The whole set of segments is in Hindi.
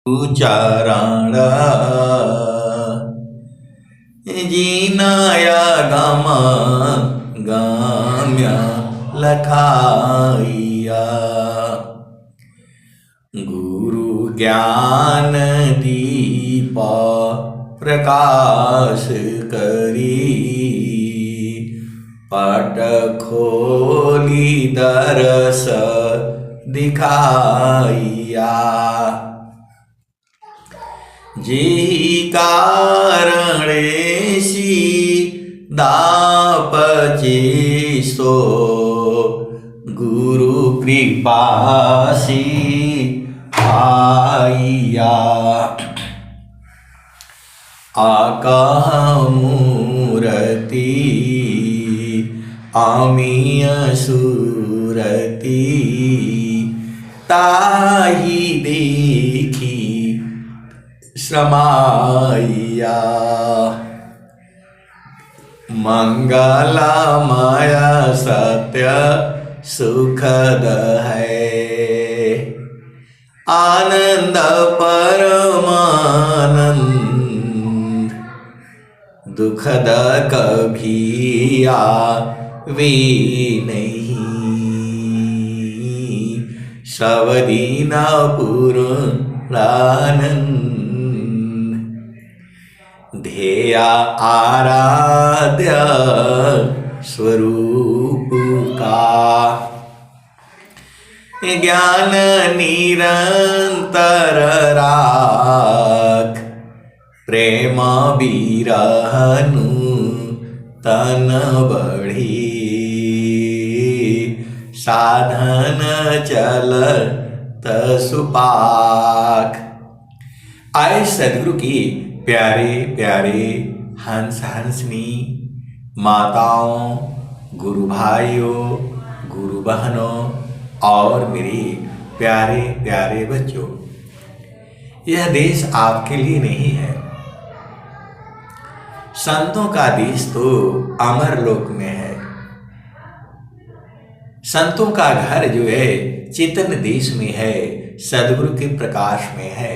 उच्चारण जीनाया गामा गाम्या लखाइया गुरु ज्ञान दीप प्रकाश करी पट खोली दरस दिखाइया जी कारणेशी दापचे सो गुरु कृपासी आइया आकाह मूर्ति आमीय सुरति ताही देखी श्रमाइया मंगलमय सत्य सुखद है आनंद परमानंद दुखद कभी आवे नहीं सब दीन पूर्णानंद ध्येय आराध्य स्वरूप का ज्ञान निरंतर राख प्रेम बिरहनु तन बढ़ी साधन चलत सुपाख। आए सदगुरु की प्यारे प्यारे हंस हंसनी माताओं, गुरु भाइयों, गुरु बहनों और मेरे प्यारे प्यारे बच्चों, यह देश आपके लिए नहीं है। संतों का देश तो अमर लोक में है। संतों का घर जो है चेतन देश में है, सदगुरु के प्रकाश में है।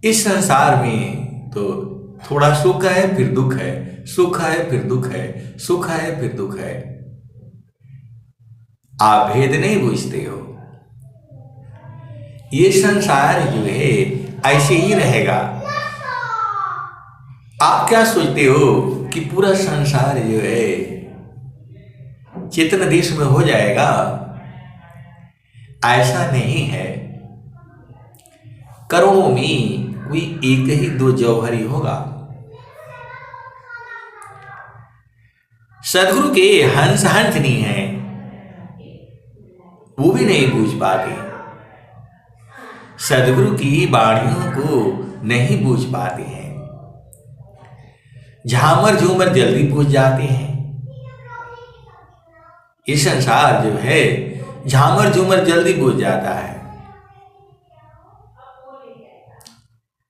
इस संसार में तो थोड़ा सुख है फिर दुख है, सुख है फिर दुख है, सुख है फिर दुख है। आप भेद नहीं बूझते हो। ये संसार जो है ऐसे ही रहेगा। आप क्या सोचते हो कि पूरा संसार जो है चेतन देश में हो जाएगा? ऐसा नहीं है। करोड़ों में कोई एक ही दो जौहरी होगा। सदगुरु के हंस हंसनी है, वो भी नहीं बूझ पाते। सदगुरु की वाणियों को नहीं बूझ पाते हैं। झामर झूमर जल्दी बूझ जाते हैं। ये संसार जो है झामर झूमर जल्दी बूझ जाता है।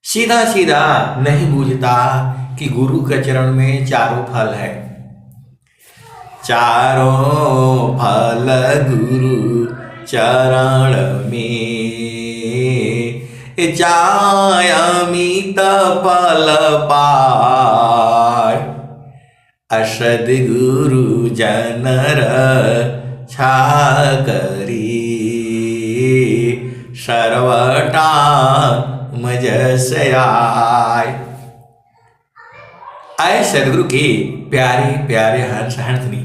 सीधा सीधा नहीं बूझता कि गुरु के चरण में चारों फल है। चारों फल गुरु चरण में जायमित फल पाय असद गुरु जनर छा करी सर्वटा मजसयाय। आए सदगुरु के प्यारे प्यारे हंस हंसनी।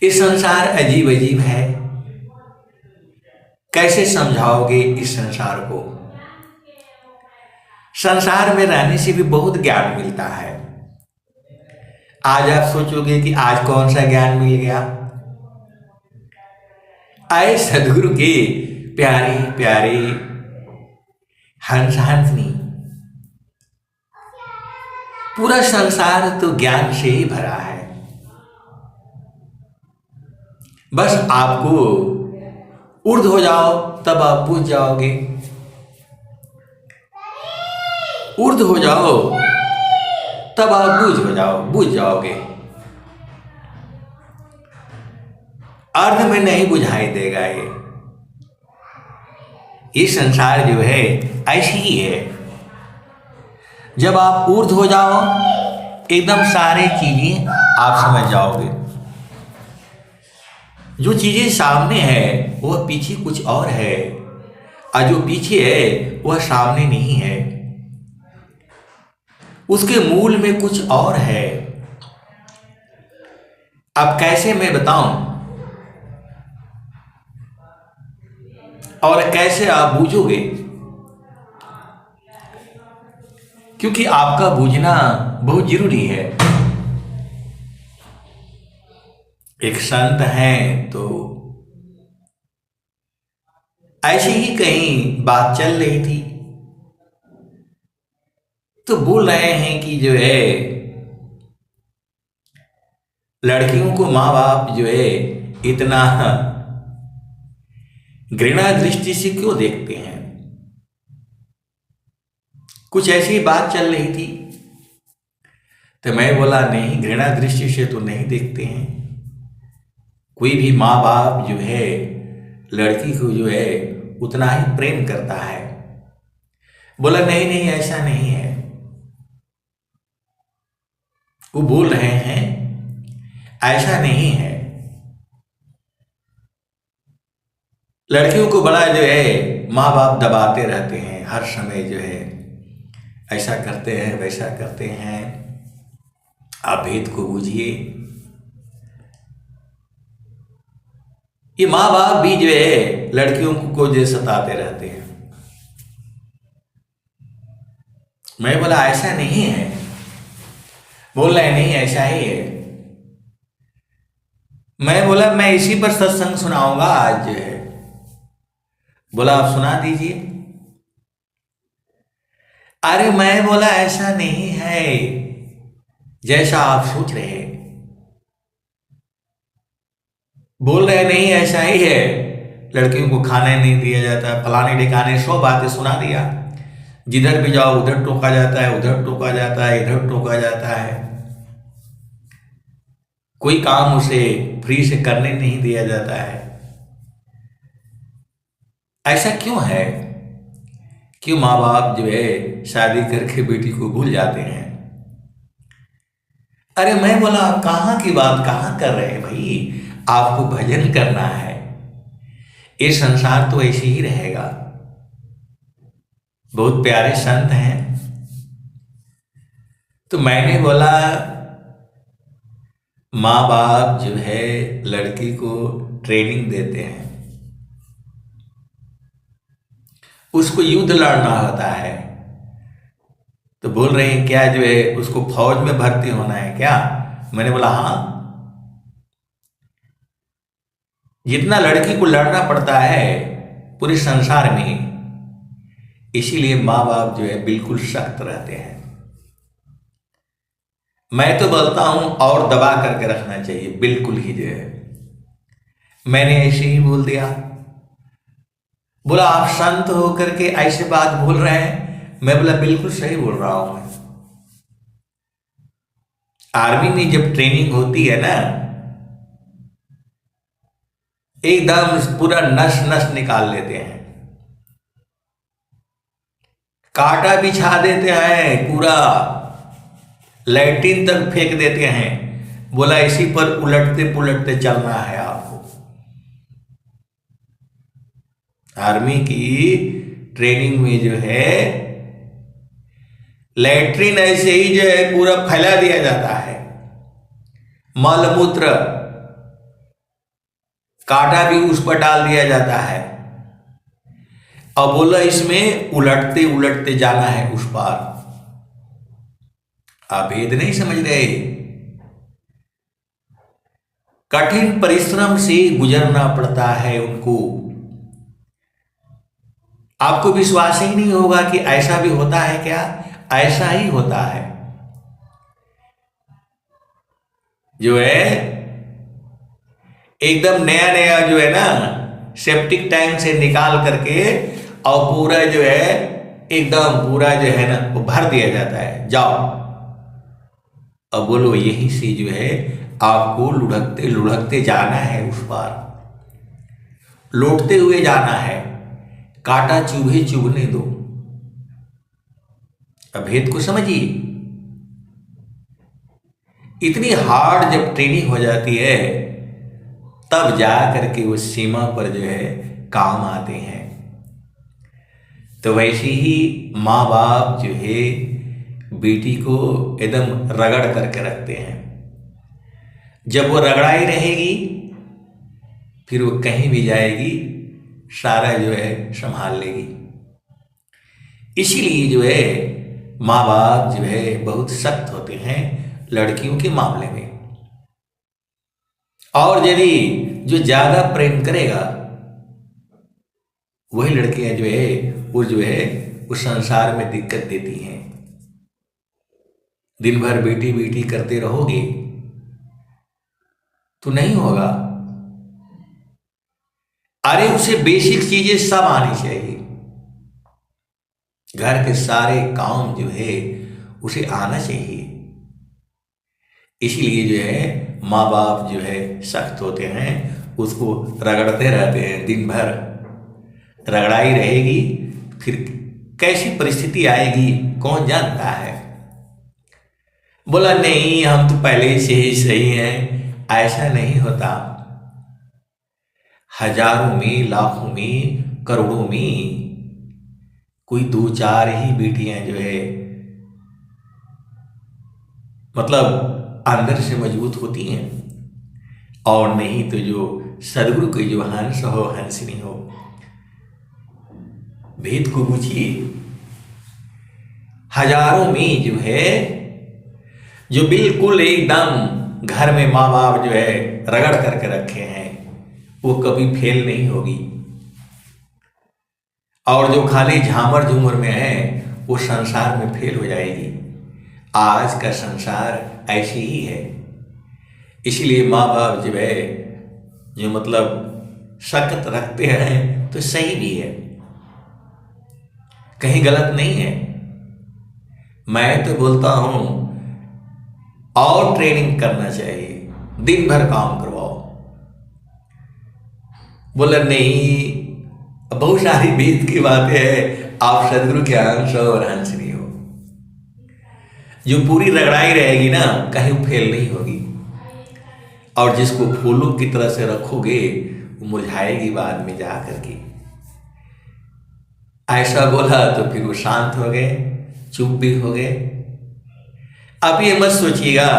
इस संसार अजीब अजीब है। कैसे समझाओगे इस संसार को? संसार में रहने से भी बहुत ज्ञान मिलता है। आज आप सोचोगे कि आज कौन सा ज्ञान मिल गया। आए सदगुरु के प्यारे प्यारे हंस हंसनी। पूरा संसार तो ज्ञान से ही भरा है। बस आपको ऊर्ध हो जाओ तब आप बूझ जाओगे। ऊर्ध हो जाओ तब आप बूझ जाओगे। अर्ध में नहीं बुझाई देगा ये। ये संसार जो है ऐसी ही है। जब आप ऊर्ध्व हो जाओ एकदम सारे चीजें आप समझ जाओगे। जो चीजें सामने है वह पीछे कुछ और है, और जो पीछे है वह सामने नहीं है, उसके मूल में कुछ और है। अब कैसे मैं बताऊं और कैसे आप बूझोगे? क्योंकि आपका बूझना बहुत जरूरी है। एक संत हैं तो ऐसे ही कहीं बात चल रही थी, तो बोल रहे हैं कि जो है लड़कियों को माँ बाप जो है इतना घृणा दृष्टि से क्यों देखते हैं। कुछ ऐसी बात चल रही थी, तो मैं बोला नहीं, घृणा दृष्टि से तो नहीं देखते हैं। कोई भी माँ बाप जो है लड़की को जो है उतना ही प्रेम करता है। बोला नहीं नहीं ऐसा नहीं है। वो बोल रहे हैं ऐसा नहीं है। लड़कियों को बड़ा जो है माँ बाप दबाते रहते हैं, हर समय जो है ऐसा करते हैं वैसा करते हैं। आप भेद को बूझिए। ये माँ बाप भी जो है लड़कियों को जो सताते रहते हैं। मैं बोला ऐसा नहीं है। बोल रहे नहीं ऐसा ही है। मैं बोला मैं इसी पर सत्संग सुनाऊंगा आज जो है। बोला आप सुना दीजिए। अरे मैं बोला ऐसा नहीं है जैसा आप सोच रहे हैं। बोल रहे नहीं ऐसा ही है। लड़कियों को खाने नहीं दिया जाता, फलाने ठिकाने 100 बातें सुना दिया। जिधर भी जाओ उधर टोका जाता है, उधर टोका जाता है, इधर टोका जाता है। कोई काम उसे फ्री से करने नहीं दिया जाता है। ऐसा क्यों है? क्यों माँ बाप जो है शादी करके बेटी को भूल जाते हैं? अरे मैं बोला आप कहाँ की बात कहाँ कर रहे हैं भाई? आपको भजन करना है। ये संसार तो ऐसे ही रहेगा। बहुत प्यारे संत हैं। तो मैंने बोला माँ बाप जो है लड़की को ट्रेनिंग देते हैं, उसको युद्ध लड़ना होता है। तो बोल रहे हैं क्या जो है उसको फौज में भर्ती होना है क्या? मैंने बोला हाँ। जितना लड़की को लड़ना पड़ता है पूरे संसार में, इसीलिए माँ बाप जो है बिल्कुल सख्त रहते हैं। मैं तो बोलता हूं और दबा करके रखना चाहिए बिल्कुल ही जो है। मैंने ऐसे ही बोल दिया। बोला आप संत होकर के ऐसे बात बोल रहे हैं? मैं बोला बिल्कुल सही बोल रहा हूं मैं। आर्मी में जब ट्रेनिंग होती है ना, एकदम पूरा नस नस निकाल लेते हैं, कांटा बिछा देते हैं, पूरा लैट्रिन तक फेंक देते हैं। बोला इसी पर उलटते पुलटते चलना है आपको। आर्मी की ट्रेनिंग में जो है लैट्रिन ऐसे ही जो है पूरा फैला दिया जाता है, मलमूत्र कांटा भी उस पर डाल दिया जाता है। अब बोला इसमें उलटते उलटते जाना है उस पार। आप भेद नहीं समझ रहे। कठिन परिश्रम से गुजरना पड़ता है उनको। आपको विश्वास ही नहीं होगा कि ऐसा भी होता है क्या? ऐसा ही होता है। जो है एकदम नया नया जो है ना सेप्टिक टैंक से निकाल करके और पूरा जो है एकदम पूरा जो है ना वो भर दिया जाता है, जाओ। अब बोलो यहीं से जो है आपको लुढ़कते लुढ़कते जाना है उस पार, लौटते हुए जाना है। कांटा चुभे चुभने दो। अब भेद को समझिए। इतनी हार्ड जब ट्रेनिंग हो जाती है तब जा करके उस सीमा पर जो है काम आते हैं। तो वैसे ही माँ बाप जो है बेटी को एकदम रगड़ करके रखते हैं। जब वो रगड़ाई रहेगी फिर वो कहीं भी जाएगी सारा जो है संभाल लेगी। इसीलिए जो है माँ बाप जो है बहुत सख्त होते हैं लड़कियों के मामले में। और यदि जो ज्यादा प्रेम करेगा वही लड़कियां जो है वो जो है उस संसार में दिक्कत देती हैं। दिन भर बेटी बेटी करते रहोगे तो नहीं होगा। अरे उसे बेसिक चीजें सब आनी चाहिए। घर के सारे काम जो है उसे आना चाहिए। इसलिए जो है माँ बाप जो है सख्त होते हैं, उसको रगड़ते रहते हैं। दिन भर रगड़ाई रहेगी, फिर कैसी परिस्थिति आएगी कौन जानता है। बोला नहीं हम तो पहले से ही सही हैं। ऐसा नहीं होता। हजारों में, लाखों में, करोड़ों में कोई दो चार ही बेटियां जो है मतलब अंदर से मजबूत होती हैं। और नहीं तो जो सदगुरु के जो हंस हो, हंसनी हो। भेद को पूछिए। हजारों में जो है जो बिल्कुल एकदम घर में माँ बाप जो है रगड़ करके रखे हैं वो कभी फेल नहीं होगी। और जो खाली झामर झूमर में है वो संसार में फेल हो जाएगी। आज का संसार ऐसी ही है। इसलिए माँ बाप जो है जो मतलब सख्त रखते हैं तो सही भी है, कहीं गलत नहीं है। मैं तो बोलता हूं और ट्रेनिंग करना चाहिए, दिन भर काम करवाओ। बोला नहीं बहुत सारी बीत की बातें है, आप सदगुरु के अंश हो और हंसनी हो। जो पूरी रगड़ाई रहेगी ना कहीं फेल नहीं होगी। और जिसको फूलों की तरह से रखोगे वो मुरझाएगी बाद में जा करके। ऐसा बोला तो फिर वो शांत हो गए, चुप भी हो गए। अब ये मत सोचिएगा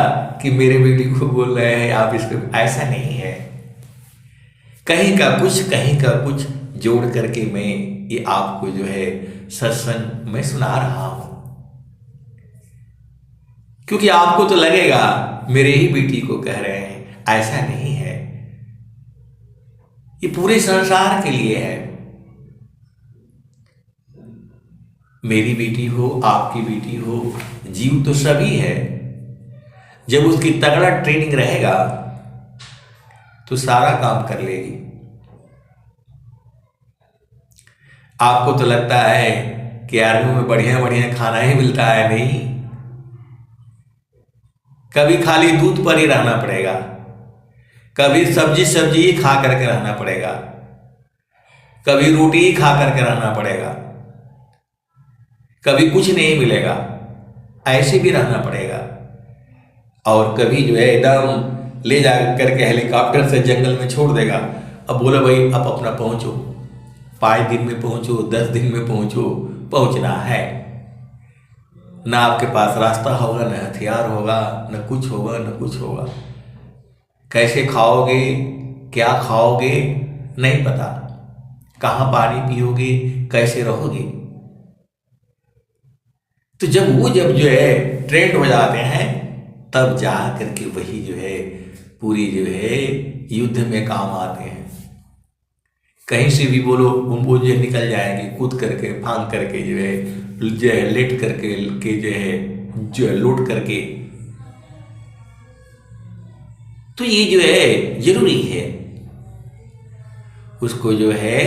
कि मेरे बेटी को बोल रहे हैं आप इसको, ऐसा नहीं है। कहीं का कुछ जोड़ करके मैं ये आपको जो है सत्संग में सुना रहा हूं। क्योंकि आपको तो लगेगा मेरे ही बेटी को कह रहे हैं, ऐसा नहीं है। ये पूरे संसार के लिए है। मेरी बेटी हो, आपकी बेटी हो, जीव तो सभी है। जब उसकी तगड़ा ट्रेनिंग रहेगा तो सारा काम कर लेगी। आपको तो लगता है कि आर्मी में बढ़िया बढ़िया खाना ही मिलता है, नहीं। कभी खाली दूध पर ही रहना पड़ेगा, कभी सब्जी ही खा करके रहना पड़ेगा, कभी रोटी ही खा करके रहना पड़ेगा, कभी कुछ नहीं मिलेगा, ऐसे भी रहना पड़ेगा। और कभी जो है एकदम ले जा करके हेलीकॉप्टर से जंगल में छोड़ देगा। अब बोलो भाई अब अपना पहुंचो, 5 दिन में पहुंचो, 10 दिन में पहुंचो, पहुंचना है। ना आपके पास रास्ता होगा, न हथियार होगा, न कुछ होगा, न कुछ होगा। कैसे खाओगे, क्या खाओगे नहीं पता, कहाँ पानी पियोगे, कैसे रहोगे। तो जब जो है ट्रेंड हो जाते हैं तब जा करके वही जो है पूरी जो है युद्ध में काम आते हैं। कहीं से भी बोलो वो जो निकल जाएंगे, कूद करके, फांग करके जो है लेट करके के जो है लूट करके। तो ये जो है जरूरी है। उसको जो है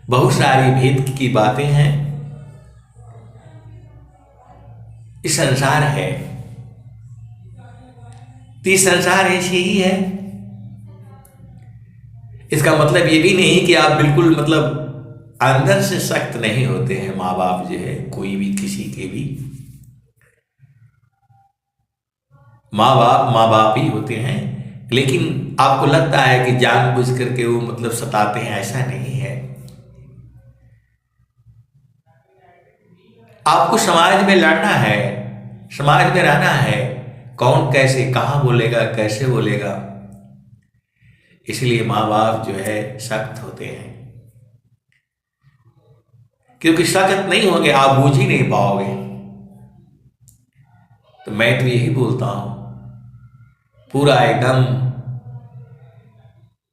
बहुत सारी भेद की बातें हैं। इस संसार है, तो ये संसार ऐसे ही है। इसका मतलब ये भी नहीं कि आप बिल्कुल मतलब अंदर से सख्त नहीं होते हैं माँ बाप जो है, कोई भी किसी के भी माँ बाप ही होते हैं। लेकिन आपको लगता है कि जानबूझ करके वो मतलब सताते हैं, ऐसा नहीं है। आपको समाज में लड़ना है, समाज में रहना है, कौन कैसे कहाँ बोलेगा, कैसे बोलेगा, इसलिए माँ बाप जो है सख्त होते हैं। क्योंकि सख्त नहीं होंगे आप बूझ ही नहीं पाओगे। तो मैं तो यही बोलता हूं, पूरा एकदम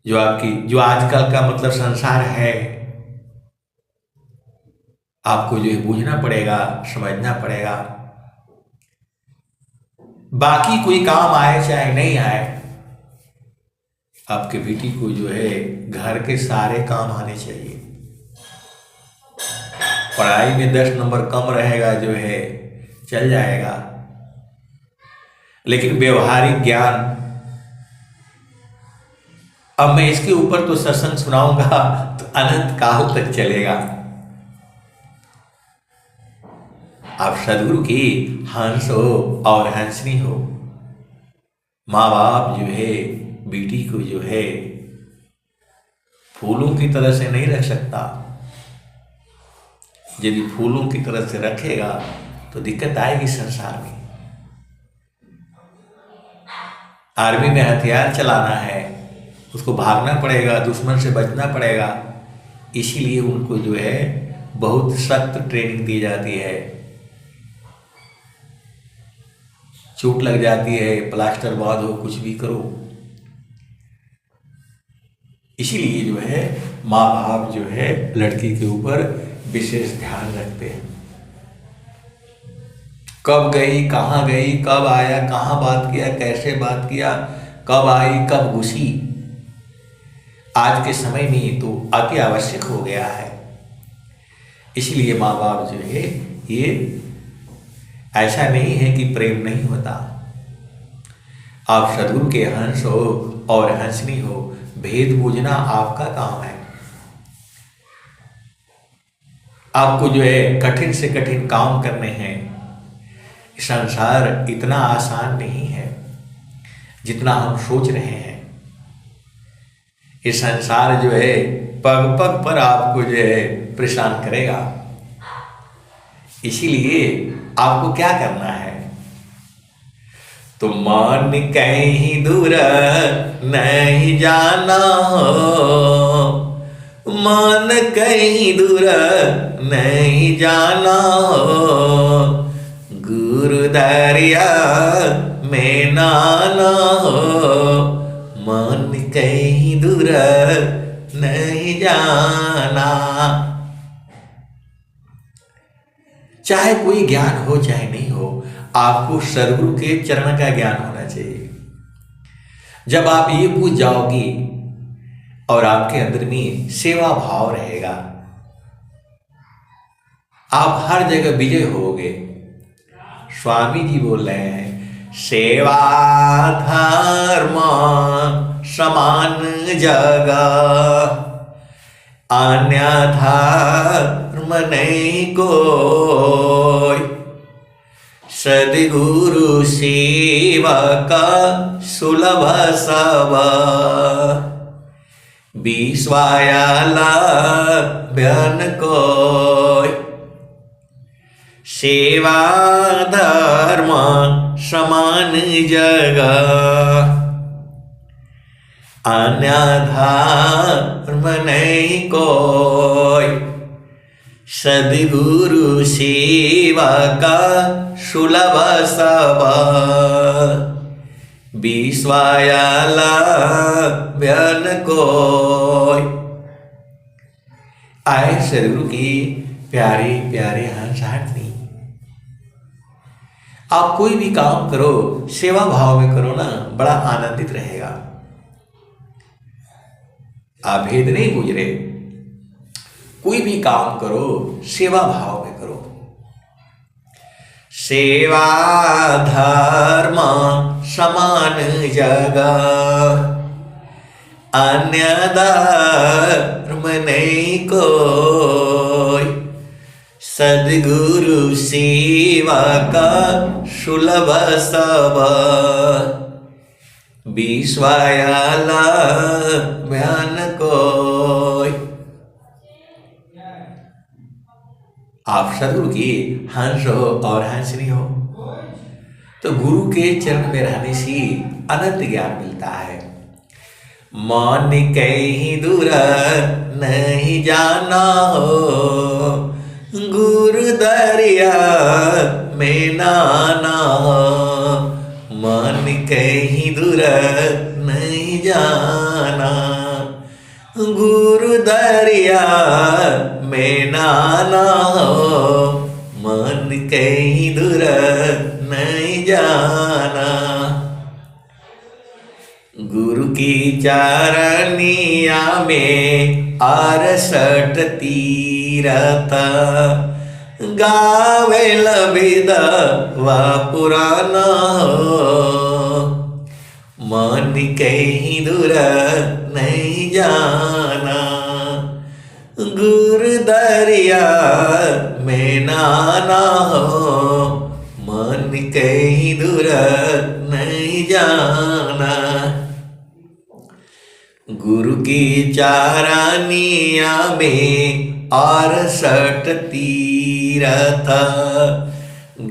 जो आजकल का मतलब संसार है, आपको जो है बूझना पड़ेगा, समझना पड़ेगा। बाकी कोई काम आए चाहे नहीं आए, आपके बेटी को जो है घर के सारे काम आने चाहिए। पढ़ाई में 10 नंबर कम रहेगा जो है चल जाएगा, लेकिन व्यवहारिक ज्ञान, अब मैं इसके ऊपर तो सत्संग सुनाऊंगा तो अनंत काल तक चलेगा। आप सदगुरु की हंस हो और हंसनी हो। माँ बाप जो है बेटी को जो है फूलों की तरह से नहीं रख सकता। यदि फूलों की तरह से रखेगा तो दिक्कत आएगी संसार में। आर्मी में हथियार चलाना है, उसको भागना पड़ेगा, दुश्मन से बचना पड़ेगा, इसीलिए उनको जो है बहुत सख्त ट्रेनिंग दी जाती है। चोट लग जाती है, प्लास्टर बांधो, कुछ भी करो। इसीलिए जो है माँ बाप जो है लड़की के ऊपर विशेष ध्यान रखते हैं। कब गई, कहाँ गई, कब आया, कहाँ बात किया, कैसे बात किया, कब आई, कब घुसी, आज के समय में तो अति आवश्यक हो गया है। इसलिए माँ बाप जो है ये ऐसा नहीं है कि प्रेम नहीं होता। आप सदगुरु के हंस हो और हंसनी हो, भेद बूझना आपका काम है। आपको जो है कठिन से कठिन काम करने हैं। संसार इतना आसान नहीं है जितना हम सोच रहे हैं। ये संसार जो है पग पग पर आपको जो है परेशान करेगा। इसीलिए आपको क्या करना है, तो मन कहीं दूर नहीं जाना हो, मन कहीं दूर नहीं जाना हो, गुरु दरिया में नाना हो, मन कहीं दूर नहीं जाना। चाहे कोई ज्ञान हो चाहे नहीं हो, आपको सदगुरु के चरण का ज्ञान होना चाहिए। जब आप ये पूछ जाओगी और आपके अंदर में सेवा भाव रहेगा, आप हर जगह विजय होगे। स्वामी जी बोल रहे हैं, सेवा धर्म समान जगह, अन्य धर्म नहीं कोई, सद्गुरु सेवा का सुलभ सब, विश्वायाला बयान कोई, सेवा धर्म समान जगह, अन्य धर्म नहीं कोई, सद्गुरु सेवा का सुलभ सब, विश्वायाला बयान कोई। आए सदगुरु की प्यारे प्यारे हंस हटनी। आप कोई भी काम करो सेवा भाव में करो ना, बड़ा आनंदित रहेगा। आप भेद नहीं बूझ रहे, कोई भी काम करो सेवा भाव में करो। सेवा धर्म समान जगह, अन्य धर्म धर्म नहीं कोई, सद्गुरु सेवा का सुलभ सब, विश्वायाला बयान कोई। आप सदगुरु की हंस हो और हंसनी हो तो गुरु के चरण में रहने से अनंत ज्ञान मिलता है। मन कहीं दूर नहीं जाना हो, गुरु दरिया में नाना हो। मन कहीं दूर नहीं जाना, गुरु दरिया में नाना हो। मन कहीं दूर नहीं जाना, गुरु की चरनिया में 68 तीरथ, गावेल विधवा पुराना हो। मन कहीं दूर नहीं जाना, गुरु दरिया में नाना हो। मन कहीं दूर नहीं जाना, गुरु की चरनिया में 68 तीरथ,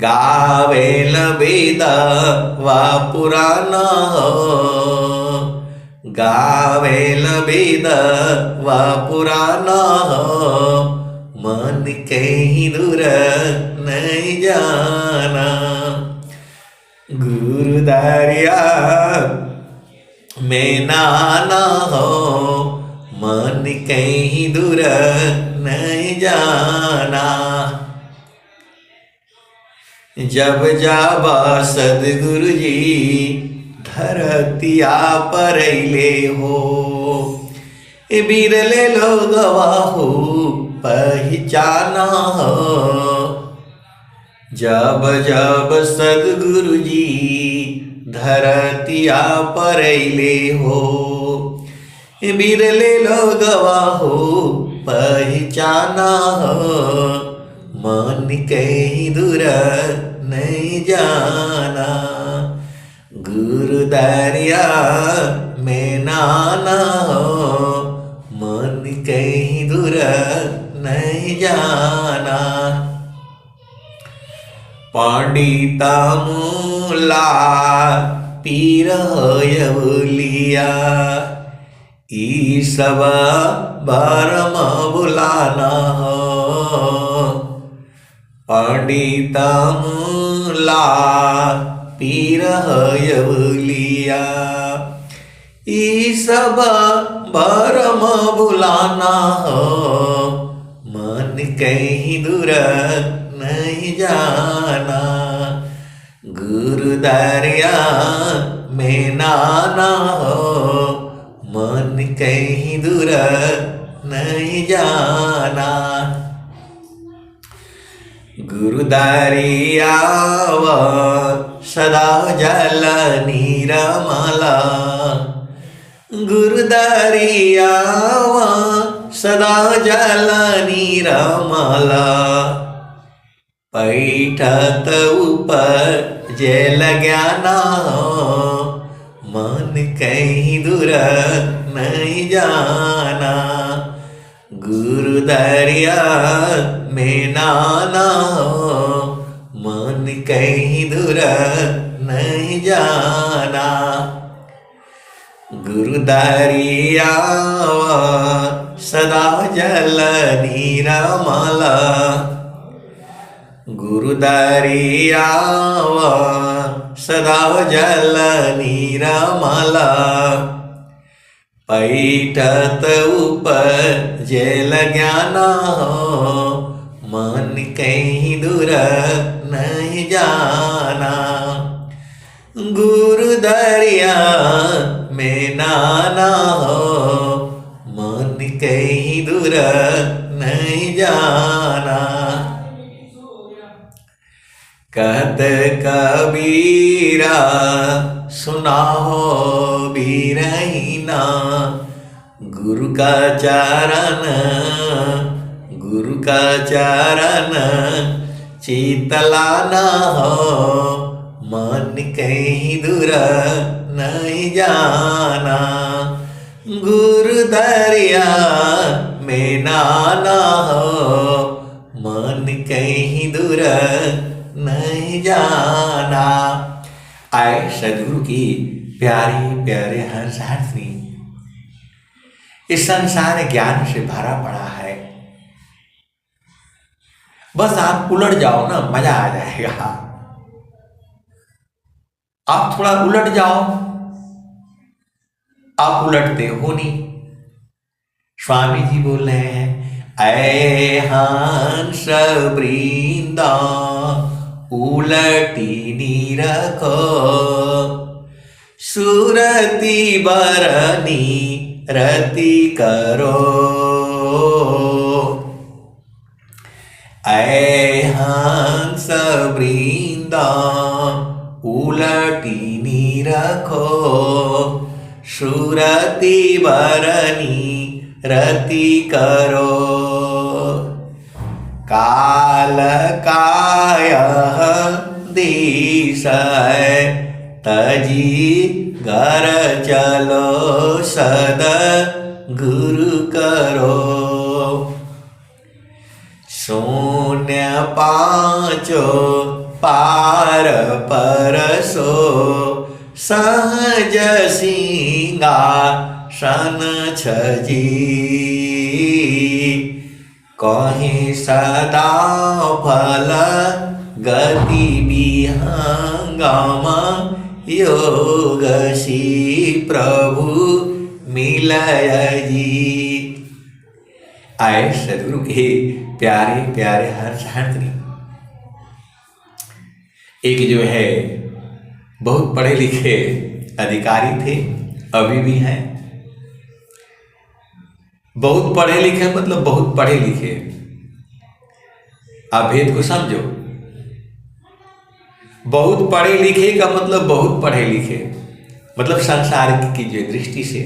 गावेल विधवा पुराना हो। गावेल विधवा पुराना हो। मन कहीं दूर नहीं जाना, गुरु दरिया में नाना हो। मन कहीं दूर नहीं जाना, जब जब सद्गुरु जी धरतिया पर अइले हो, बिरले लोग वाहू पहचाना हो। जब जब सद्गुरु जी धरतिया पर अइले हो, बिरले लोग वाहू पहचाना हो। मन कहीं दूर नहीं जाना, गुरु दरिया में नाना हो। मन कहीं दूर नहीं जाना, पंडिता मूला पीर होयवलिया, ई सब भरम बुलाना हो। पंडिता मूला पीर होयवलिया, ई सब भरम बुलाना हो। मन कहीं दूर नहीं जाना, गुरु दरिया में नाना हो। मन कहीं दूर नहीं जाना, गुरु दरिया सदा जल निरमला। गुरु दरिया सदा जल निरमला, पैठत ऊपर जल ज्ञाना हो। मन कहीं दूर नहीं जाना, गुरु दरिया में नाना हो। मन कहीं दूर नहीं जाना, गुरु दरिया सदा जल निरमला। गुरु दरिया सदा जल निरमला, पैठत ऊपर जल ज्ञाना हो। मन कहीं दूर नहीं जाना, गुरु दरिया में नाना हो। मन कहीं दूर नहीं जाना, कहत कबीरा सुना हो बीरहीना। गुरु का चरण, गुरु का चरण शीतला न हो, मन कहीं दूर नहीं जाना। गुरु दरिया में नाना हो, मन कहीं दूर नहीं जाना। आए सदगुरु की प्यारे प्यारे हंसार्थी, इस संसार ज्ञान से भरा पड़ा है, बस आप उलट जाओ ना, मजा आ जाएगा। आप थोड़ा उलट जाओ, आप उलटते हो नहीं। स्वामी जी बोल रहे हैं, ऐ हंस वृंदा उलटी नी रखो, सुरति बरनी रति करो। ऐ हंस वृंदा उलटी नी रखो, सुरति बरनी रति करो। काल कायः दिशय तजी घर चलो, सद गुरु करो। शून्य पाँचो पार परसो, सहज सिंहासन छजी। कहीं सदा फल गति विहंगम, योग सी प्रभु मिलय जी। आए सदगुरु के प्यारे प्यारे हंसार्थी, एक जो है बहुत पढ़े लिखे अधिकारी थे, अभी भी हैं। बहुत पढ़े लिखे मतलब बहुत पढ़े लिखे, आप भेद को समझो। बहुत पढ़े लिखे का मतलब बहुत पढ़े लिखे, मतलब संसार की जो दृष्टि से,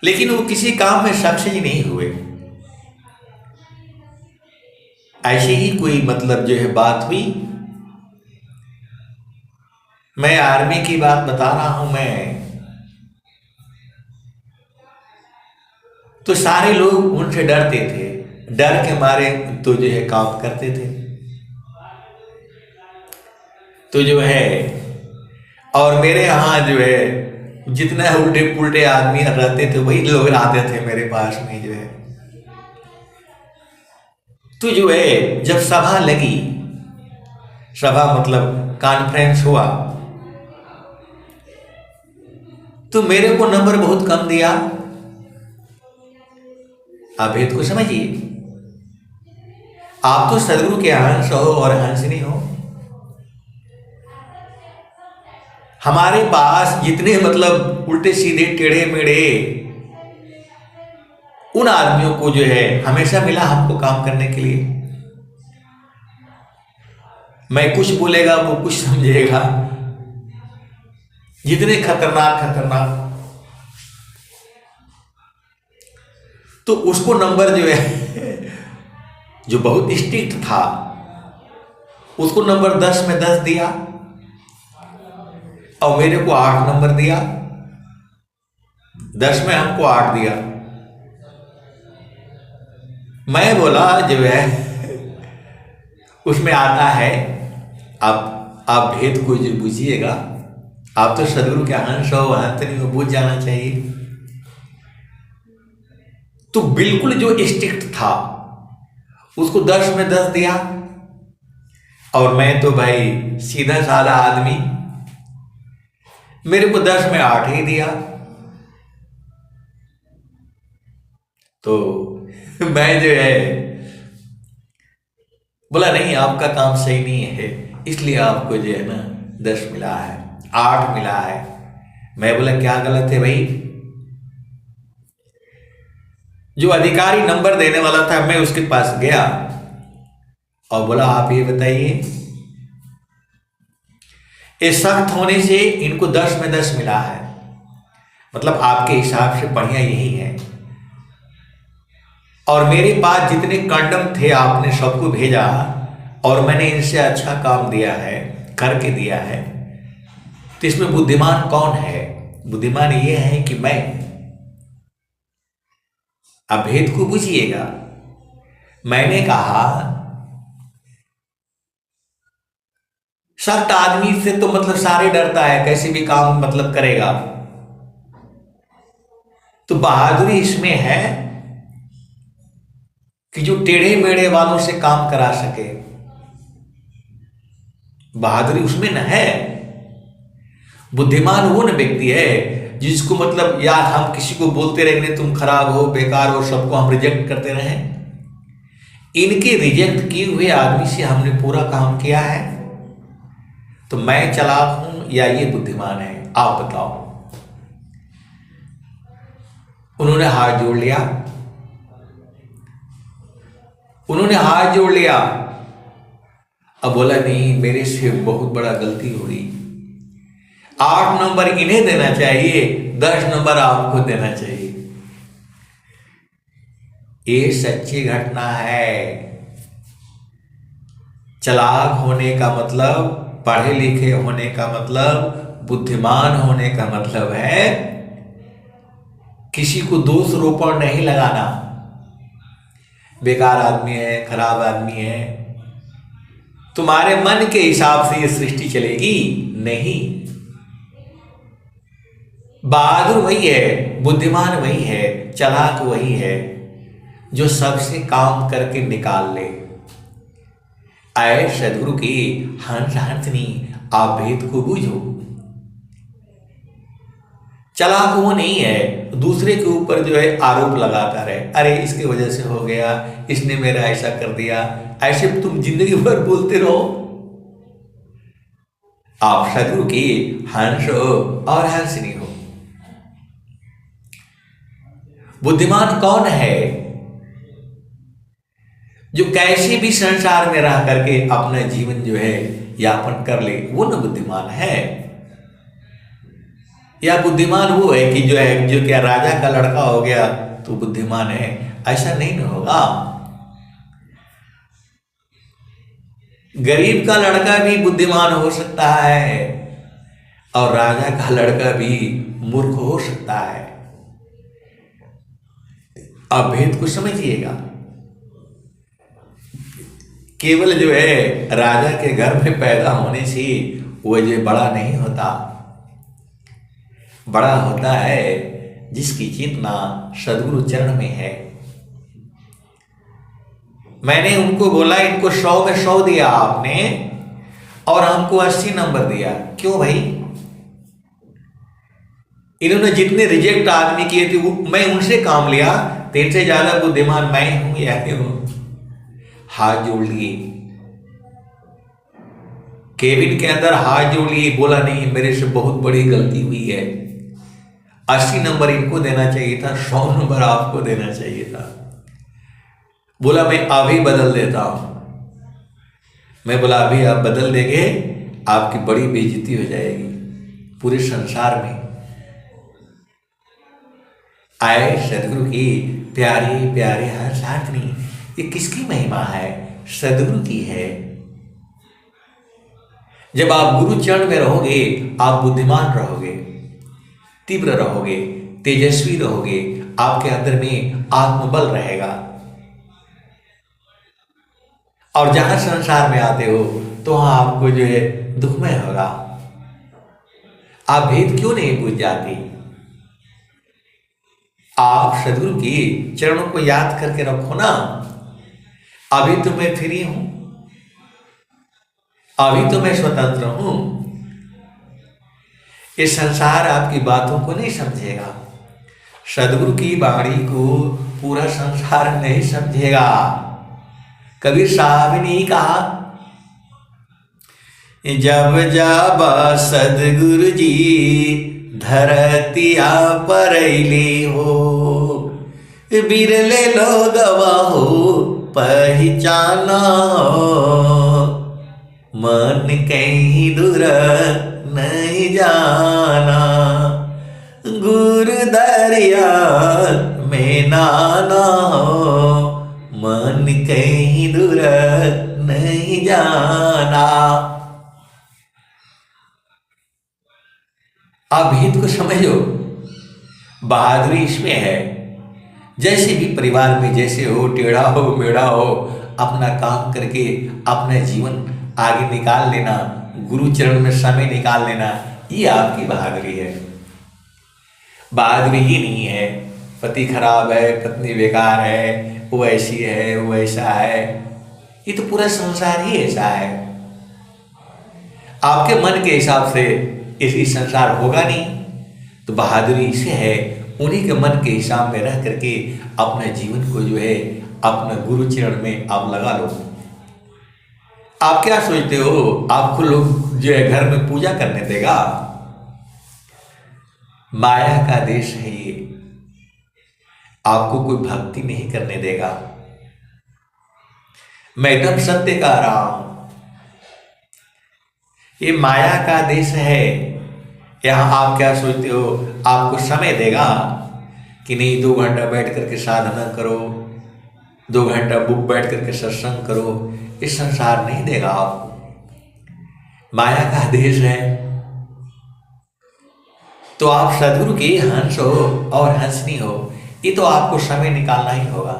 लेकिन वो किसी काम में सक्सेस नहीं हुए। ऐसे ही कोई मतलब जो है बात हुई। मैं आर्मी की बात बता रहा हूं मैं, तो सारे लोग उनसे डरते थे, डर के मारे तो जो है काम करते थे। तो जो है, और मेरे यहाँ जो है जितने उल्टे पुल्टे आदमी रहते थे वही लोग आते थे मेरे पास में जो है। तो जो है जब सभा लगी, सभा मतलब कॉन्फ्रेंस हुआ, तो मेरे को नंबर बहुत कम दिया। आप भेद को समझिए। आप तो सदगुरु के हंस हो और हंसनी हो। हमारे पास जितने मतलब उल्टे सीधे टेढ़े मेढ़े उन आदमियों को जो है हमेशा मिला हमको काम करने के लिए। मैं कुछ बोलेगा वो कुछ समझेगा, जितने खतरनाक खतरनाक। तो उसको नंबर जो है जो बहुत स्ट्रिक्ट था, उसको नंबर 10 में 10 दिया और मेरे को 8 नंबर दिया। 10 में हमको 8 दिया। मैं बोला जो है उसमें आता है, आप भेद को जो बुझिएगा, आप तो सदगुरु के हंस हो, हंसनी हो, बुझ जाना चाहिए। तो बिल्कुल जो स्ट्रिक्ट था उसको 10 में 10 दिया, और मैं तो भाई सीधा साधा आदमी, मेरे को 10 में 8 ही दिया। तो मैं जो है बोला नहीं, आपका काम सही नहीं है, इसलिए आपको जो है ना 10 मिला है, 8 मिला है। मैं बोला क्या गलत है भाई? जो अधिकारी नंबर देने वाला था, मैं उसके पास गया और बोला आप ये बताइए, ये सख्त होने से इनको 10 में 10 मिला है, मतलब आपके हिसाब से बढ़िया यही है। और मेरे पास जितने कंडम थे आपने सबको भेजा और मैंने इनसे अच्छा काम दिया है, करके दिया है। तो इसमें बुद्धिमान कौन है? बुद्धिमान ये है कि मैं। अब भेद को बुझिएगा। मैंने कहा सख्त आदमी से तो मतलब सारे डरता है, कैसे भी काम मतलब करेगा। तो बहादुरी इसमें है कि जो टेढ़े मेढ़े वालों से काम करा सके, बहादुरी उसमें न है। बुद्धिमान वो न व्यक्ति है जिसको मतलब यार हम किसी को बोलते रहेंगे तुम खराब हो, बेकार हो, सबको हम रिजेक्ट करते रहें। इनके रिजेक्ट किए हुए आदमी से हमने पूरा काम किया है। तो मैं चालाक हूं या ये बुद्धिमान है, आप बताओ। उन्होंने हाथ जोड़ लिया, उन्होंने हाथ जोड़ लिया। अब बोला नहीं, मेरे से बहुत बड़ा गलती हो गई। 8 नंबर इन्हें देना चाहिए, 10 नंबर आपको देना चाहिए। ये सच्ची घटना है। चालाक होने का मतलब, पढ़े लिखे होने का मतलब, बुद्धिमान होने का मतलब है किसी को दोष रोपण नहीं लगाना। बेकार आदमी है, खराब आदमी है, तुम्हारे मन के हिसाब से ये सृष्टि चलेगी नहीं। बहादुर वही है, बुद्धिमान वही है, चालाक वही है जो सबसे काम करके निकाल ले। आए सदगुरु की हंस हंसनी, आप भेद को बूझो। चालाक वो नहीं है दूसरे के ऊपर जो है आरोप लगाता रहे, अरे इसकी वजह से हो गया, इसने मेरा ऐसा कर दिया। ऐसे तुम जिंदगी भर बोलते रहो। आप सदगुरु की हंस हो और हंसनी हो। बुद्धिमान कौन है? जो कैसे भी संसार में रह करके अपना जीवन जो है यापन कर ले, वो न बुद्धिमान है। या बुद्धिमान वो है कि जो क्या राजा का लड़का हो गया तो बुद्धिमान है, ऐसा नहीं न होगा। गरीब का लड़का भी बुद्धिमान हो सकता है और राजा का लड़का भी मूर्ख हो सकता है। आप भेद को समझिएगा। केवल जो है राजा के घर में पैदा होने से वो जो बड़ा नहीं होता। बड़ा होता है जिसकी चेतना सद्गुरु चरण में है। मैंने उनको बोला इनको 100 में 100 दिया आपने और हमको 80 नंबर दिया, क्यों भाई? इन्होंने जितने रिजेक्ट आदमी किए थे वो मैं उनसे काम लिया, तो इनसे ज्यादा बुद्धिमान मैं हूं या हूं? हाथ जोड़ लिए, केबिन के अंदर हाथ जोड़ लिए, बोला नहीं मेरे से बहुत बड़ी गलती हुई है, 80 नंबर इनको देना चाहिए था, 100 नंबर आपको देना चाहिए था। बोला मैं अभी बदल देता हूं। मैं बोला अभी आप बदल देंगे आपकी बड़ी बेइज्जती हो जाएगी पूरे संसार में। आए सदगुरु की प्यारी प्यारी हर साधनी। ये किसकी महिमा है? सदगुरु की है। जब आप गुरु चरण में रहोगे आप बुद्धिमान रहोगे, तीव्र रहोगे, तेजस्वी रहोगे, आपके अंदर में आत्मबल रहेगा। और जहां संसार में आते हो तो वहां आपको जो है दुखमय होगा। आप भेद क्यों नहीं बुझ जाते? आप सद्गुरु की चरणों को याद करके रखो ना। अभी तो मैं फ्री हूं, अभी तो मैं स्वतंत्र हूं। ये संसार आपकी बातों को नहीं समझेगा, सद्गुरु की वाणी को पूरा संसार नहीं समझेगा। कबीर साहब ने कहा, जब जाबा सद्गुरु जी धरतिया परैले हो, बिरले लोगवा हो पहचाना हो, मन कहीं दूर नहीं जाना, गुरु नगरिया में नाना हो, मन कहीं दूर नहीं जाना। आप भेद को समझो, बहादुरी इसमें है। जैसे भी परिवार में जैसे हो, टेढ़ा हो मेढ़ा हो, अपना काम करके अपना जीवन आगे निकाल लेना, गुरु चरण में समय निकाल लेना, ये आपकी बहादुरी है। बहादुरी ये नहीं है पति खराब है, पत्नी बेकार है, वो ऐसी है, वो ऐसा है। ये तो पूरा संसार ही ऐसा है। आपके मन के हिसाब से इसी संसार होगा नहीं। तो बहादुरी इसे है, उन्हीं के मन के हिसाब में रह करके अपने जीवन को जो है अपने गुरु चरण में आप लगा लो। आप क्या सोचते हो आपको लोग जो है घर में पूजा करने देगा? माया का देश है ये, आपको कोई भक्ति नहीं करने देगा। मैं एकदम सत्य कह रहा हूं, ये माया का देश है। यहां आप क्या सोचते हो आपको समय देगा कि नहीं 2 घंटा बैठ करके साधना करो, 2 घंटा बुक बैठ करके सत्संग करो? इस संसार नहीं देगा आपको। माया का देश है। तो आप सदगुरु के हंस हो और हंसनी हो, ये तो आपको समय निकालना ही होगा।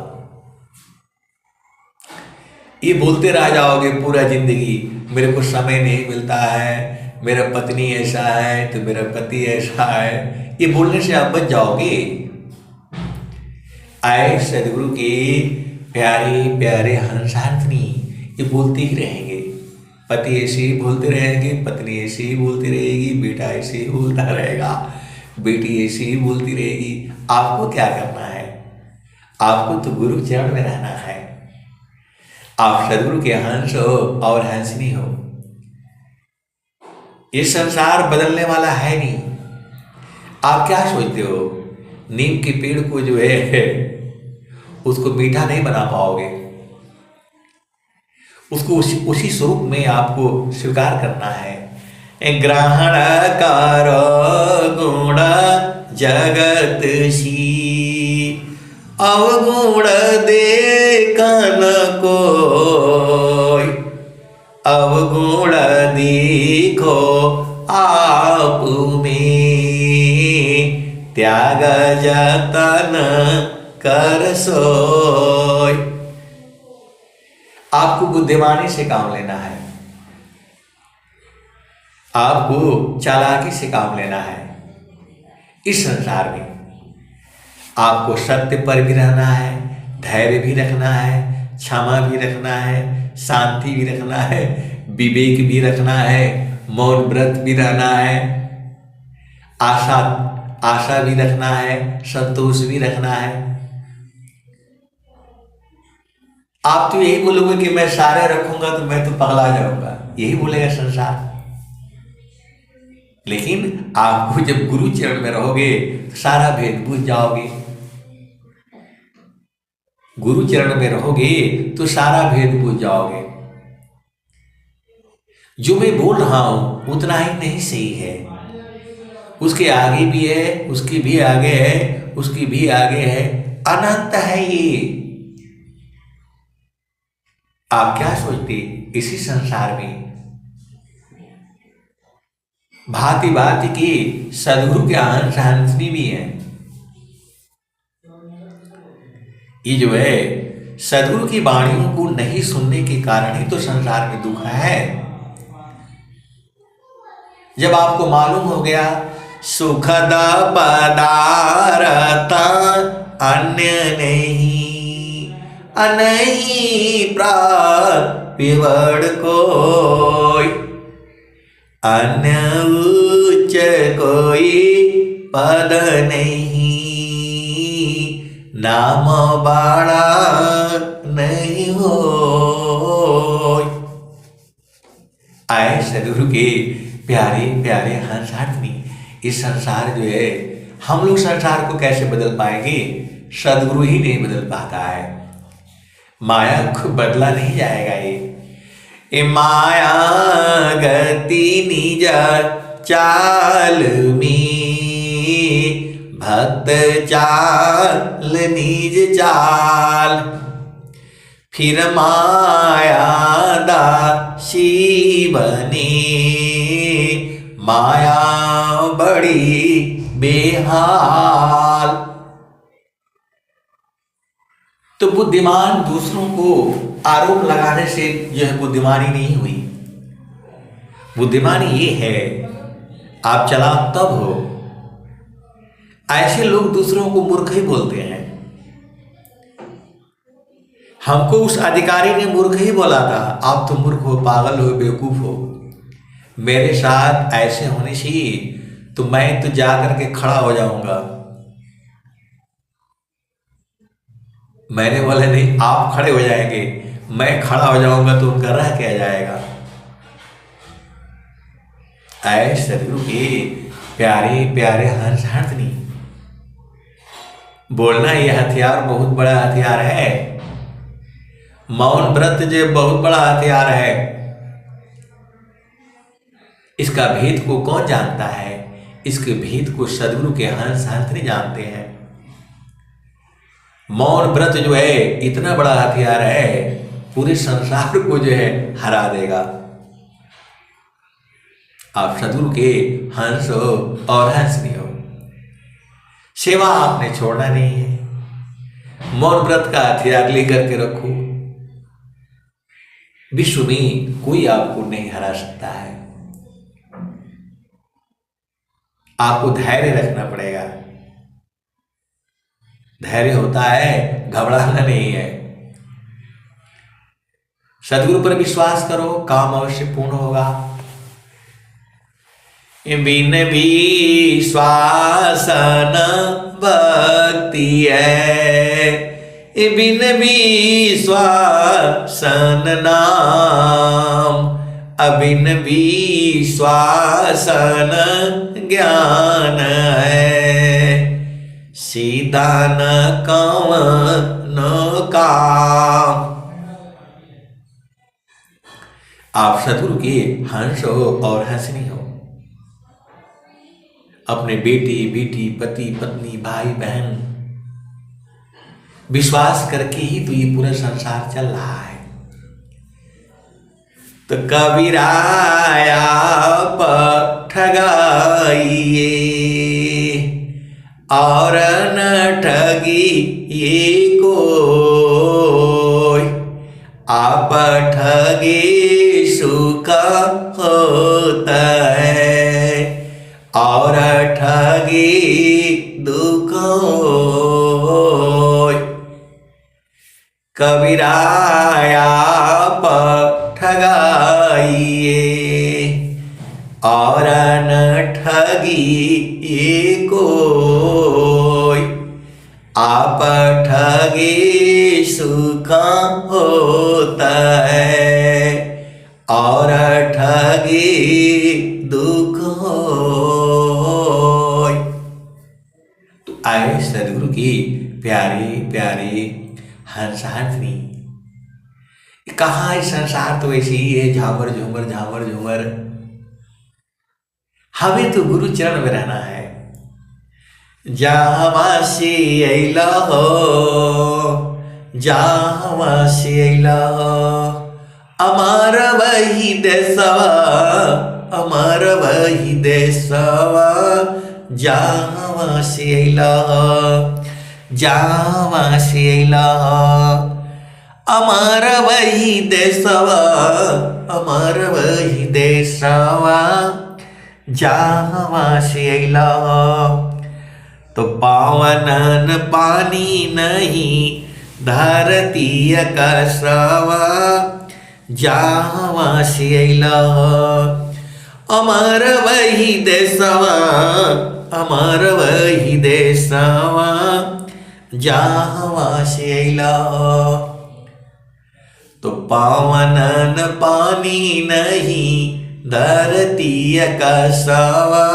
ये बोलते रह जाओगे पूरा जिंदगी, मेरे को समय नहीं मिलता है, मेरा पत्नी ऐसा है तो मेरा पति ऐसा है, ये बोलने से आप बच जाओगे। आए सदगुरु के प्यारे प्यारे हंस हंसनी, ये बोलते ही रहेंगे। पति ऐसे ही बोलते रहेंगे, पत्नी ऐसे ही बोलती रहेगी, बेटा ऐसे ही बोलता रहेगा, बेटी ऐसे ही बोलती रहेगी। आपको क्या करना है? आपको तो गुरु चरण में रहना है। आप सदगुरु के हंस हो और हंसनी हो। ये संसार बदलने वाला है नहीं। आप क्या सोचते हो नीम के पेड़ को जो है उसको मीठा नहीं बना पाओगे? उसको उसी स्वरूप में आपको स्वीकार करना है। ग्रहण करो गुण जगत सी, अवगुण देखन कोई, अवगुण देखो आप में, त्याग जतन कर सोय। आपको बुद्धिमानी से काम लेना है, आपको चालाकी से काम लेना है। इस संसार में आपको सत्य पर भी रहना है, धैर्य भी रखना है, क्षमा भी रखना है, शांति भी रखना है, विवेक भी रखना है, मौन व्रत भी रहना है, आशा भी रखना है, संतोष भी रखना है। आप तो यही बोलोगे कि मैं सारे रखूंगा तो मैं तो पगला जाऊंगा, यही बोलेगा संसार। लेकिन आपको जब गुरु चरण में रहोगे तो सारा भेद बुझ जाओगे। गुरु चरण में रहोगे तो सारा भेद बुझ जाओगे। जो मैं बोल रहा हूं उतना ही नहीं सही है, उसके आगे भी है, उसकी भी आगे है, उसकी भी आगे है, अनंत है ये। आप क्या सोचते इसी संसार में भांति भांति की सदगुरु के हंस हंसनी भी है। ये जो है सदगुरु की वाणियों को नहीं सुनने के कारण ही तो संसार में दुख है। जब आपको मालूम हो गया सुखद पदार्थ अन्य नहीं, अनही प्रापिवड़ कोई, अन्य उच्च कोई पद नहीं, नाम बाड़ा नहीं हो। आए सदगुरु के प्यारे प्यारे हंस हंसनी। इस संसार जो है, हम लोग संसार को कैसे बदल पाएंगे? सदगुरु ही नहीं बदल पाता है। माया को बदला नहीं जाएगा। ये माया गति निज चाल में, भक्त चाल निज चाल, फिर माया दासी बने, माया बड़ी बेहाल। तो बुद्धिमान दूसरों को आरोप लगाने से जो है बुद्धिमानी नहीं हुई। बुद्धिमानी ये है आप चालाक तब हो। ऐसे लोग दूसरों को मूर्ख ही बोलते हैं। हमको उस अधिकारी ने मूर्ख ही बोला था, आप तो मूर्ख हो, पागल हो, बेवकूफ हो, मेरे साथ ऐसे होने चाहिए तो मैं तो जाकर के खड़ा हो जाऊंगा। मैंने बोला नहीं, आप खड़े हो जाएंगे, मैं खड़ा हो जाऊंगा तो उनका रह क्या जाएगा। ऐ सदगुरु के प्यारे प्यारे हंस हंसनी, बोलना ये हथियार बहुत बड़ा हथियार है। मौन व्रत जो बहुत बड़ा हथियार है। इसका भेद को कौन जानता है? इसके भेद को सदगुरु के हंस हंसनी जानते हैं। मौन व्रत जो है इतना बड़ा हथियार है, पूरे संसार को जो है हरा देगा। आप सदगुरु के हंस हो और हंसनी हो। सेवा आपने छोड़ना नहीं है। मौन व्रत का हथियार लेकर के रखो। विश्व में कोई आपको नहीं हरा सकता है। आपको धैर्य रखना पड़ेगा। धैर्य होता है, घबराना नहीं है। सदगुरु पर विश्वास करो, काम अवश्य पूर्ण होगा। बिन विश्वास न भक्ति है, बिन विश्वास न नाम, अबिन विश्वास न ज्ञान है, सीधा न कवन काम। आप सदगुरु के हंस हो और हंसनी हो। अपने बेटे बेटी, पति पत्नी, भाई बहन विश्वास करके ही तो ये पूरा संसार चल रहा है। तो कबीराया पर ठगाइए और न ठगी ये कोई, आप ठगे सुख होता है और ठगी दुख होय। कबीराया पर ठगाइए और न ठगी ये कोई, आप ठगे सुख होता है और ठगे दुख होय। तो आए सदगुरु की प्यारे प्यारे हंस हंसनी। कहाँ है संसार तो ऐसे ही है, झामर झूमर झामर झूमर। हमें तो गुरु चरण में रहना है। जहाँ से अइला हो, जहाँ से अइला हो, अमर वही देशवा, अमर वही देशवा, जहाँ से अइला हो, जहाँ से अइला हो, अमर वही देशवा, अमर वही देशवा, जहाँ से अइला हो। तो पावनन पानी नहीं धरती कसवा, जहाँ से अइला हो, अमर वही देशवा, अमर वही देशवा, जहाँ से अइला हो। तो पावनन पानी नहीं धरती कसवा,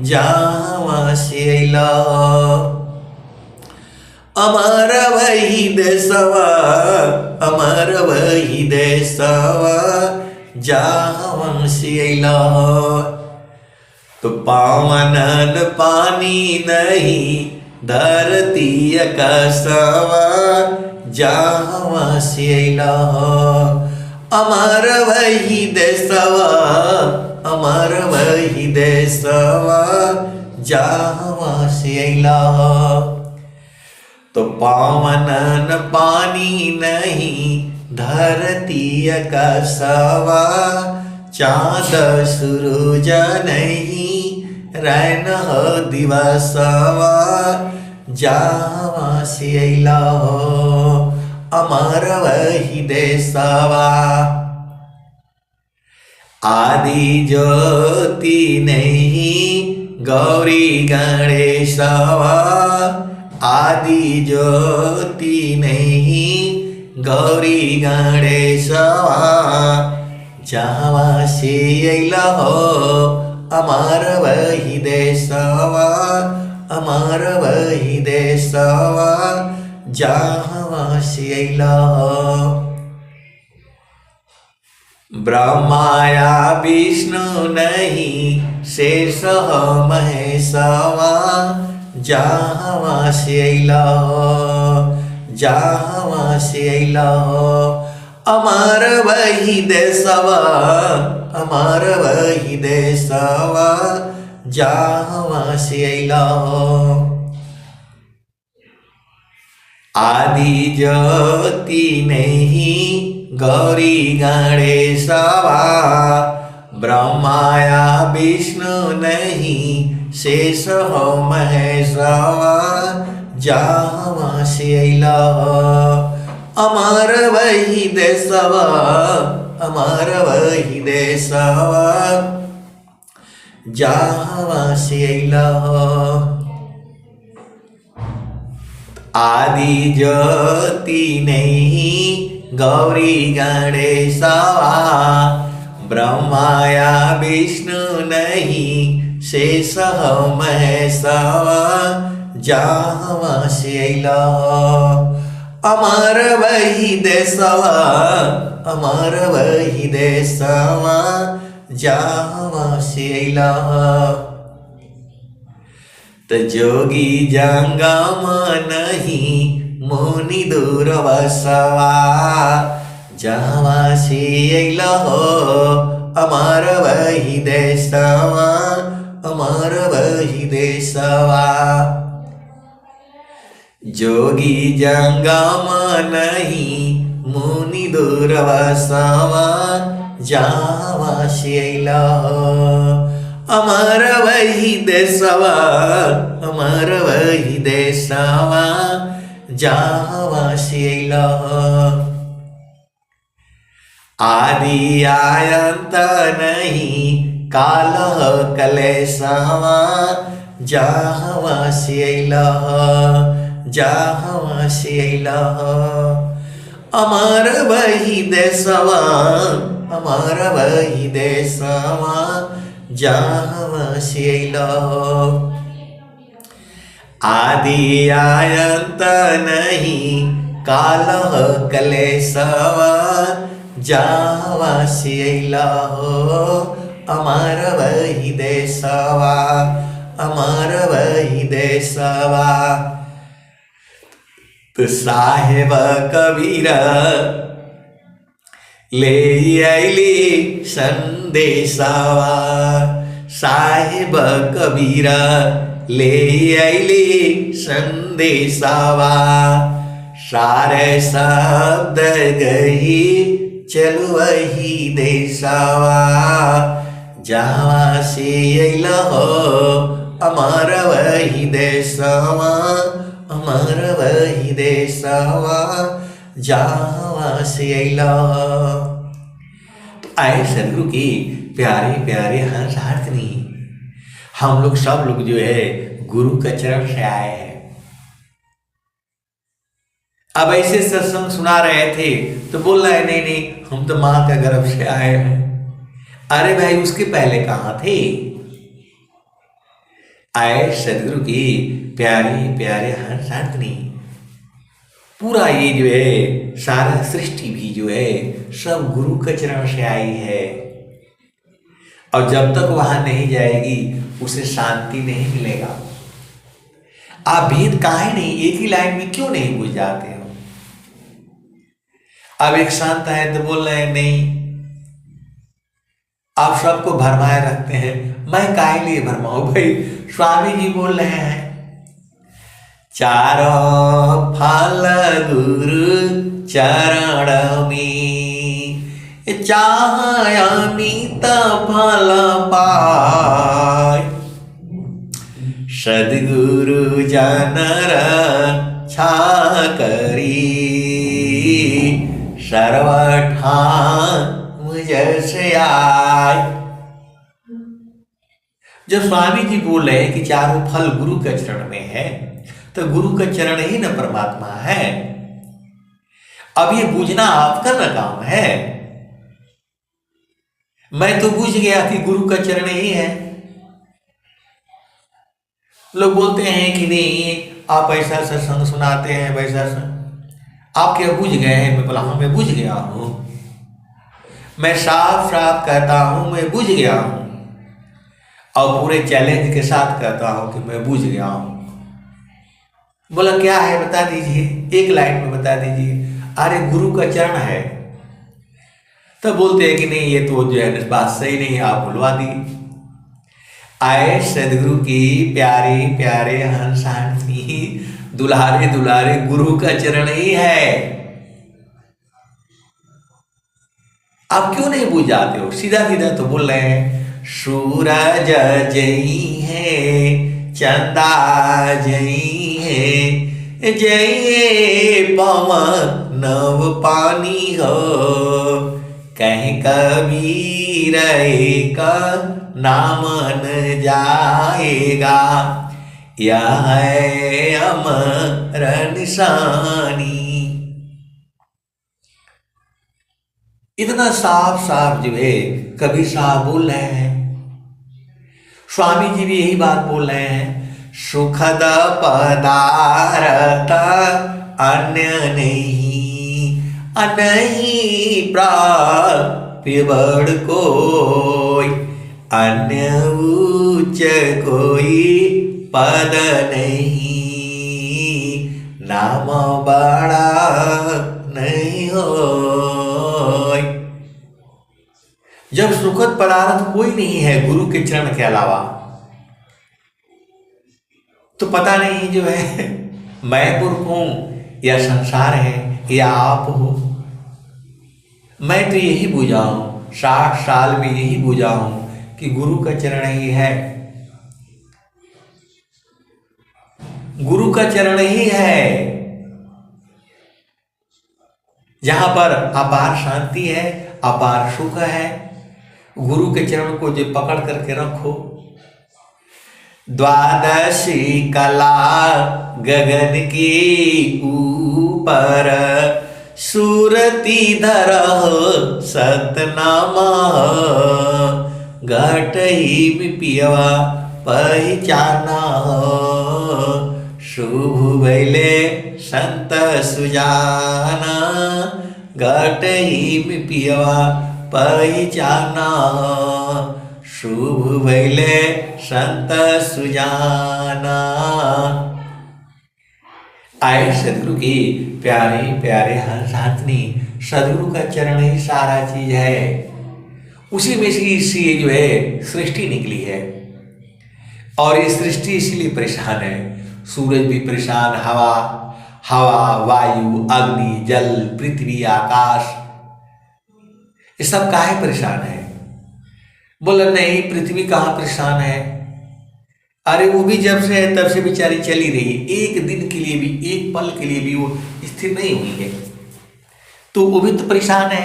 जहाँ से अइला हो, अमर वही देशवा, अमर वही देशवा, जहाँ से अइला हो। तो पावन पानी नहीं धरती आकाशवा जहाँ से अइला अमर वही देशवा अमर वही देशवा जहाँ से अइला तो पावन पानी नहीं धरती आकाशवा चाँद सूरज नहीं रैन दिवसवा जहाँ से अइला अमर वही देशवा आदि ज्योति नहीं गौरी गणेशवा आदि ज्योति नहीं गौरी गणेशवा जहाँ से अइला अमर वही देशवा अमर वही देशवा जहाँ से अइला ब्रह्माया विष्णु नहीं शेष महेशवा जहाँ से अइला जहाँ से अइला अमर वही देशवा अमर वही देशवा जहाँ से अइला आदि ज्योति नहीं गौरी गणेशवा ब्रह्माया विष्णु नहीं शेष महेशवा जहाँ से अइला अमर वही देशवा अमर वही देशवा जहाँ से अइला आदि ज्योति नहीं गौरी गणेशवा ब्रह्माया विष्णु नहीं शेष महेशवा जहाँ से अइला अमर वही देशवा अमर वही देशवा जहाँ से अइला तो जोगी जंगम नहीं मुनि दूरवसवा जहाँ से अइला अमर वही देशवा अमर वही देशवा जोगी जंगम नहीं मुनि दूरवसवा जहाँ से अइला अमर वही देशवा अमर वही देशवा जहाँ से अइला आदि आयंत नहीं काल कलेशवा जहाँ से अइला जहाँ से अइला अमर वही देशवा अमर वही देशवा जहाँ से अइला आदि आयंत नहीं काल कलेशवा जहाँ से अइला अमर वही देशवा अमर वही देशवा तो साहेब कबीरा ले आइली संदेशवा साहेब कबीरा ले आइली संदेशवा सारे शब्द गही चलो वही देशवा जहाँ से अइला अमर वही देशवा अमर वही देशवा जहाँ से अइला तो आए सदगुरु की प्यारे प्यारे हंसार्थनी हम लोग सब लोग जो है गुरु के चरण से आए हैं। अब ऐसे सत्संग सुना रहे थे तो बोल रहे नहीं नहीं हम तो माँ के गर्भ से आए हैं। अरे भाई उसके पहले कहाँ थे? आए सदगुरु की प्यारे प्यारे हंसार्थनी पूरा ये जो है सारा सृष्टि भी जो है सब गुरु के चरण से आई है। और जब तक वहां नहीं जाएगी उसे शांति नहीं मिलेगा। आप भेद काहे नहीं, एक ही लाइन में क्यों नहीं बुझ जाते हो? अब एक संत है तो बोल रहे हैं नहीं, आप सबको भरमाए रखते हैं, मैं काहे लिए भरमाऊं भाई? स्वामी जी बोल रहे हैं चारों फल गुरु चरण में, चाहे अमित फल पाए, सद्गुरु जनर छा करी, सर्वठाम जैसे आए। जब स्वामी जी बोल रहे हैं कि चारों फल गुरु के चरण में है, तो गुरु का चरण ही न परमात्मा है। अब ये बूझना आपका न काम है। मैं तो बूझ गया कि गुरु का चरण ही है। लोग बोलते हैं कि नहीं आप ऐसा सत्संग सुनाते हैं, वैसा आप क्या बूझ गए हैं? मैं बोला हाँ मैं बूझ गया हूं, मैं साफ साफ कहता हूं मैं बूझ गया हूं, और पूरे चैलेंज के साथ कहता हूं कि मैं बूझ गया हूं। बोला क्या है बता दीजिए, एक लाइन में बता दीजिए। अरे गुरु का चरण है। तो बोलते हैं कि नहीं ये तो जो है बात सही नहीं है, आप बुलवा दी। आए सदगुरु की प्यारे प्यारे हंसानी, दुलारे दुलारे गुरु का चरण ही है। आप क्यों नहीं बुझ जाते हो? सीधा सीधा तो बोल रहे हैं सूरज जई है, चंदा जई है, जय पवन नव पानी हो, कहीं कबीर का नाम न जाएगा, यह है अमर निशानी। इतना साफ साफ जो है कबीर साहब बोल रहे हैं, स्वामी जी भी यही बात बोल रहे हैं, सुखद पदार्थ अन्य नहीं, अनही प्राप्य बड़ कोई, अन्य उच्च कोई पद नहीं, नाम बड़ा नहीं हो। जब सुखद पदार्थ कोई नहीं है गुरु के चरण के अलावा, तो पता नहीं जो है मैं पुरुष हूं या संसार है या आप हो। मैं तो यही बुझा हूं, 60 साल में यही बुझा हूं कि गुरु का चरण ही है, गुरु का चरण ही है, जहां पर अपार शांति है, अपार सुख है। गुरु के चरण को जो पकड़ करके रखो, द्वादशी कला गगन के ऊपर, सूरती धरह सतनामा, घट ही में पियवा पहचाना, शुभ भैले संत सुजाना, घट ही में पियवा पहचाना, शुभ भैले संत सुजाना। आए सदगुरु की प्यारे प्यारे हंसातनी, सदगुरु का चरण ही सारा चीज है, उसी में से जो है सृष्टि निकली है। और ये सृष्टि इसलिए परेशान है, सूरज भी परेशान, हवा वायु अग्नि जल पृथ्वी आकाश, ये सब काहे परेशान है? बोला नहीं पृथ्वी कहाँ परेशान है? अरे वो भी जब से है तब से बेचारी चली रही, एक दिन के लिए भी, एक पल के लिए भी वो स्थिर नहीं हुई है, तो वो भी तो परेशान है।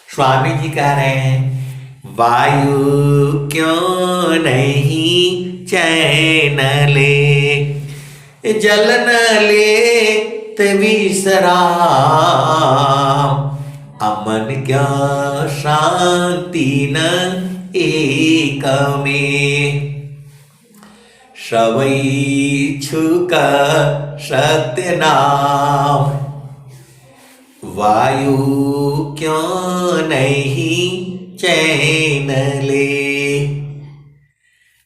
स्वामी जी कह रहे हैं वायु क्यों नहीं चैन ले, जल न ले विश्राम, अमन क्या शांति न एक में, सवई छुक सत्य नाम, वायु क्यों नहीं चैन ले,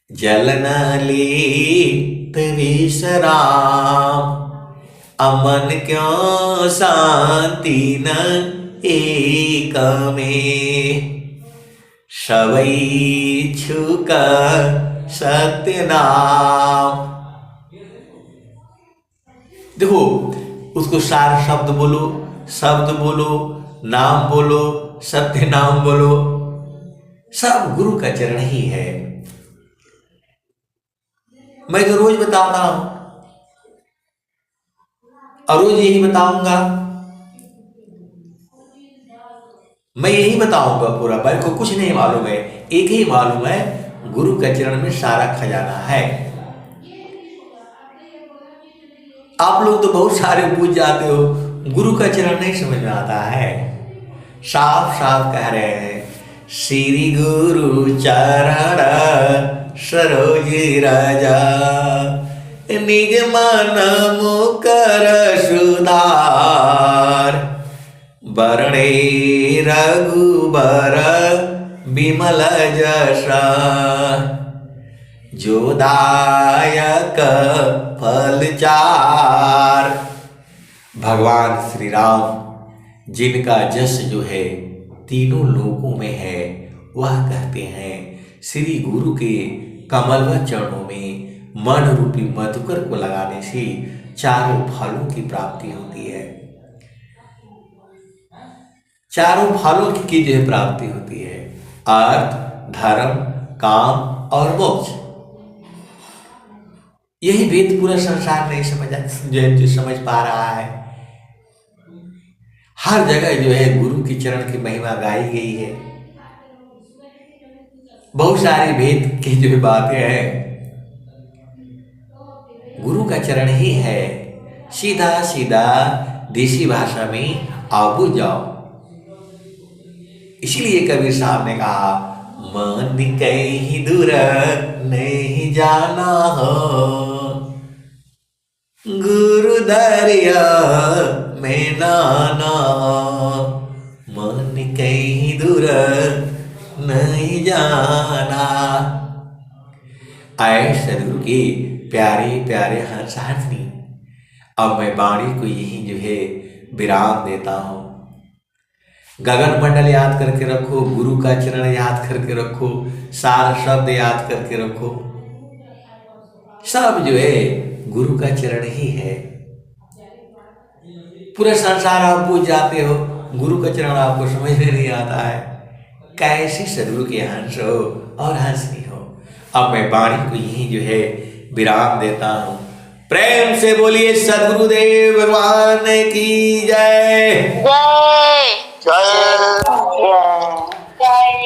जल न लेत विश्राम, अमन क्यों शांति न एक में, सवई छुक सत्य नाम। देखो, उसको सार शब्द बोलो, नाम बोलो, सत्य नाम बोलो, सब गुरु का चरण ही है। मैं तो रोज बताता हूं और रोज यही बताऊंगा, मैं यही बताऊंगा पूरा। मेरे को कुछ नहीं मालूम है, एक ही मालूम है, गुरु के चरण में सारा खजाना है। आप लोग तो बहुत सारे पूछ जाते हो, गुरु का चरण नहीं समझ में आता है। साफ साफ कह रहे हैं, श्री गुरु चरण सरोज राजा, निज मन मुकर सुधार, बरणे रघुबर बिमल जसा, जो दायक फल चार। भगवान श्री राम जिनका जस जो है तीनों लोकों में है, वह कहते हैं श्री गुरु के कमलवत चरणों में मन रूपी मधुकर को लगाने से चारों फलों की प्राप्ति होती है। चारों फलों की जो है प्राप्ति होती है, अर्थ, धर्म, काम और मोक्ष। यही भेद पूरा संसार नहीं जो समझ पा रहा है। हर जगह जो है गुरु की चरण की महिमा गाई गई है, बहुत सारी भेद की जो बातें हैं। गुरु का चरण ही है, सीधा सीधा देसी भाषा में आओ बुझ जाओ। इसीलिए कबीर साहब ने कहा, मन कहीं दूर नहीं जाना हो, गुरु दरिया में नाना, मन कहीं दूर नहीं जाना। आए सदगुरु के प्यारे प्यारे हंस हंसनी, अब मैं वाणी को यही जो है विराम देता हूँ। गगन मंडल याद करके रखो, गुरु का चरण याद करके रखो, सार शब्द याद करके रखो, सब जो है गुरु का चरण ही है। पूरा संसार आप पूछ जाते हो, गुरु का चरण आपको समझ में नहीं आता है। कैसे सदगुरु के हंस हो और हंसनी हो। अब मैं वाणी को यही जो है विराम देता हूँ। प्रेम से बोलिए सदगुरुदेव भगवान की जय जय जय जय।